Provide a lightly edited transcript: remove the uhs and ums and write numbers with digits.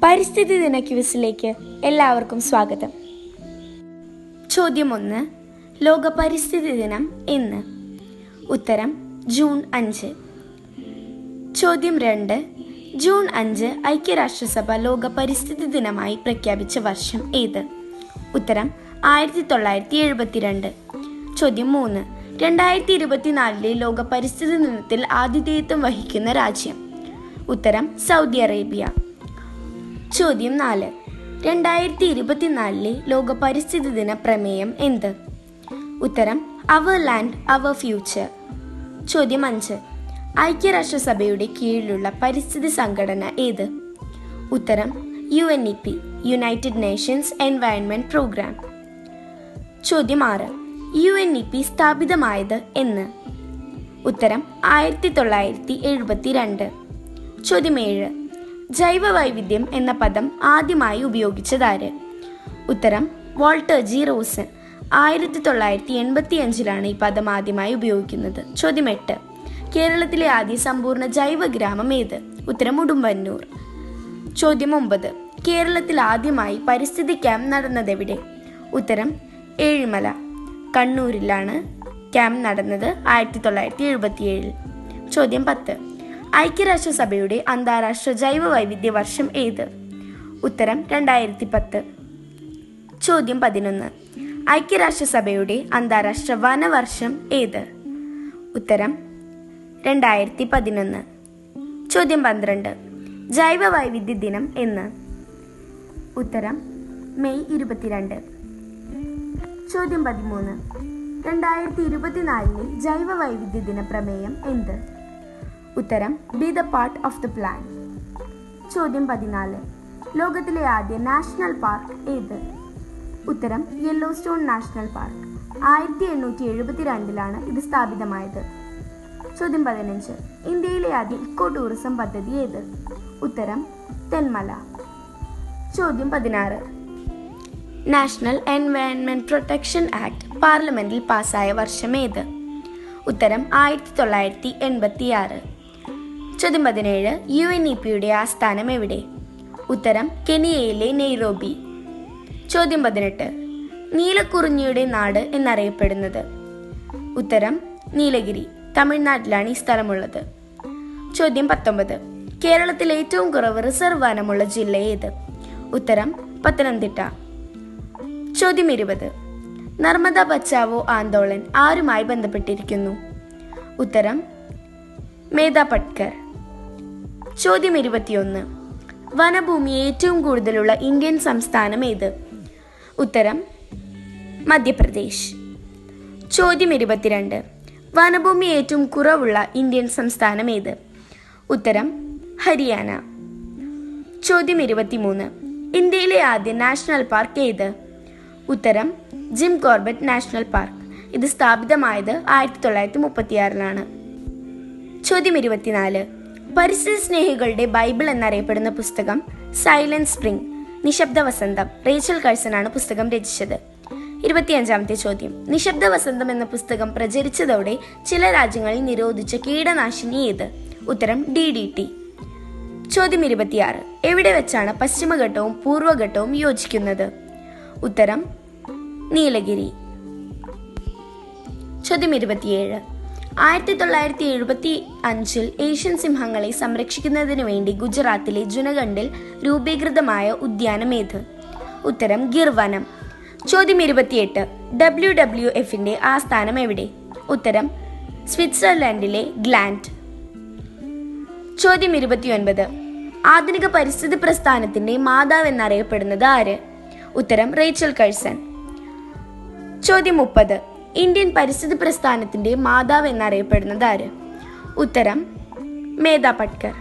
പരിസ്ഥിതി ദിന ക്വിസിലേക്ക് എല്ലാവർക്കും സ്വാഗതം. ചോദ്യം 1. ലോക പരിസ്ഥിതി ദിനം എന്ന്? ഉത്തരം ജൂൺ 5. ചോദ്യം 2. ജൂൺ 5 ഐക്യരാഷ്ട്രസഭ ലോക പരിസ്ഥിതി ദിനമായി പ്രഖ്യാപിച്ച വർഷം ഏത്? ഉത്തരം 1972. ചോദ്യം 3. 2024 ലോക പരിസ്ഥിതി ദിനത്തിൽ ആതിഥേയത്വം വഹിക്കുന്ന രാജ്യം? ഉത്തരം സൗദി അറേബ്യ. ചോദ്യം 4. 2024 ലോക പരിസ്ഥിതി ദിന പ്രമേയം എന്ത്? ഉത്തരം അവർ ലാൻഡ് അവർ ഫ്യൂച്ചർ. ചോദ്യം 5. ഐക്യരാഷ്ട്രസഭയുടെ കീഴിലുള്ള പരിസ്ഥിതി സംഘടന ഏത്? ഉത്തരം UNEP, United Nations Environment Programme. ചോദ്യം 6. UNEP സ്ഥാപിതമായത് എന്ന്? ഉത്തരം 1972. ചോദ്യം 7. ജൈവ വൈവിധ്യം എന്ന പദം ആദ്യമായി ഉപയോഗിച്ചതാര്? ഉത്തരം വാൾട്ടർ ജി റോസൻ. 1985 ഈ പദം ആദ്യമായി ഉപയോഗിക്കുന്നത്. ചോദ്യം 8. കേരളത്തിലെ ആദ്യ സമ്പൂർണ്ണ ജൈവ ഗ്രാമം ഏത്? ഉത്തരം ഉടുമ്പന്നൂർ. ചോദ്യം 9. കേരളത്തിൽ ആദ്യമായി പരിസ്ഥിതി ക്യാമ്പ് നടന്നതെവിടെ? ഉത്തരം ഏഴിമല, കണ്ണൂരിലാണ് ക്യാമ്പ് നടന്നത് 1977. ചോദ്യം 10. ഐക്യരാഷ്ട്രസഭയുടെ അന്താരാഷ്ട്ര ജൈവ വൈവിധ്യ വർഷം ഏത്? ഉത്തരം 2010. ചോദ്യം 11. ഐക്യരാഷ്ട്രസഭയുടെ അന്താരാഷ്ട്ര വനവർഷം ഏത്? ഉത്തരം 2011. ചോദ്യം 12. ജൈവ വൈവിധ്യ ദിനം എന്ന്? ഉത്തരം മെയ് 22. ചോദ്യം 13. 2024 ജൈവ വൈവിധ്യ ദിന പ്രമേയം എന്ത്? ഉത്തരം B the part of the plan. ചോദ്യം 14. ലോകത്തിലെ ആദ്യ നാഷണൽ പാർക്ക് ഏത്? ഉത്തരം യെല്ലോസ്റ്റോൺ നാഷണൽ പാർക്ക്. 1872 ഇത് സ്ഥാപിതമായത്. ചോദ്യം 15. ഇന്ത്യയിലെ ആദ്യ ഇക്കോ ടൂറിസം പദ്ധതി ഏത്? ഉത്തരം തെന്മല. ചോദ്യം 16. നാഷണൽ എൻവയൺമെന്റ് പ്രൊട്ടക്ഷൻ ആക്ട് പാർലമെന്റിൽ പാസ്സായ വർഷം ഏത്? ഉത്തരം 1986. ചോദ്യം 17. UNEPയുടെ ആസ്ഥാനം എവിടെ? ഉത്തരം കെനിയയിലെ നെയ്റോബി. ചോദ്യം 18. നീലക്കുറിഞ്ഞിയുടെ നാട് എന്നറിയപ്പെടുന്നത്? ഉത്തരം നീലഗിരി, തമിഴ്നാട്ടിലാണ് ഈ സ്ഥലമുള്ളത്. ചോദ്യം 19. കേരളത്തിൽ ഏറ്റവും കുറവ് റിസർവ് വനമുള്ള ജില്ല ഏത്? ഉത്തരം പത്തനംതിട്ട. ചോദ്യം 20. നർമ്മദ ബച്ചാവോ ആന്തോളൻ ആരുമായി ബന്ധപ്പെട്ടിരിക്കുന്നു? ഉത്തരം മേധ പട്കർ. ചോദ്യം 21. വനഭൂമി ഏറ്റവും കൂടുതലുള്ള ഇന്ത്യൻ സംസ്ഥാനം ഏത്? ഉത്തരം മധ്യപ്രദേശ്. ചോദ്യം 22. വനഭൂമി ഏറ്റവും കുറവുള്ള ഇന്ത്യൻ സംസ്ഥാനം ഏത്? ഉത്തരം ഹരിയാന. ചോദ്യം 23. ഇന്ത്യയിലെ ആദ്യ നാഷണൽ പാർക്ക് ഏത്? ഉത്തരം ജിം കോർബറ്റ് നാഷണൽ പാർക്ക്. ഇത് സ്ഥാപിതമായത് 1936. ചോദ്യം 24. പരിസ്ഥിതി സ്നേഹികളുടെ ബൈബിൾ എന്നറിയപ്പെടുന്ന പുസ്തകം സൈലന്റ് സ്പ്രിംഗ്, നിശബ്ദ വസന്തം. റേച്ചൽ കഴ്സനാണ് പുസ്തകം രചിച്ചത്. 25. ചോദ്യം. നിശബ്ദ വസന്തം എന്ന പുസ്തകം പ്രചരിച്ചതോടെ ചില രാജ്യങ്ങളിൽ നിരോധിച്ച കീടനാശിനി ഏത്? ഉത്തരം DDT. ചോദ്യം 26. എവിടെ വെച്ചാണ് പശ്ചിമഘട്ടവും പൂർവ്വഘട്ടവും യോജിക്കുന്നത്? ഉത്തരം നീലഗിരി. ചോദ്യം 27. 1975 ഏഷ്യൻ സിംഹങ്ങളെ സംരക്ഷിക്കുന്നതിന് വേണ്ടി ഗുജറാത്തിലെ ജുനഗഡിൽ രൂപീകൃതമായ ഉദ്യാനം ഏത്? ഉത്തരം ഗിർ വനം. ചോദ്യം 28. WWFന്റെ ആസ്ഥാനം എവിടെ? ഉത്തരം സ്വിറ്റ്സർലൻഡിലെ ഗ്ലാൻഡ്. ചോദ്യം 29. ആധുനിക പരിസ്ഥിതി പ്രസ്ഥാനത്തിന്റെ മാതാവ് എന്നറിയപ്പെടുന്നത് ആര്? ഉത്തരം റേച്ചൽ കഴ്സൺ. ചോദ്യം 30. ഇന്ത്യൻ പരിസ്ഥിതി പ്രസ്ഥാനത്തിന്റെ മാതാവ് എന്നറിയപ്പെടുന്നത് ആര്? ഉത്തരം മേധ പട്കർ.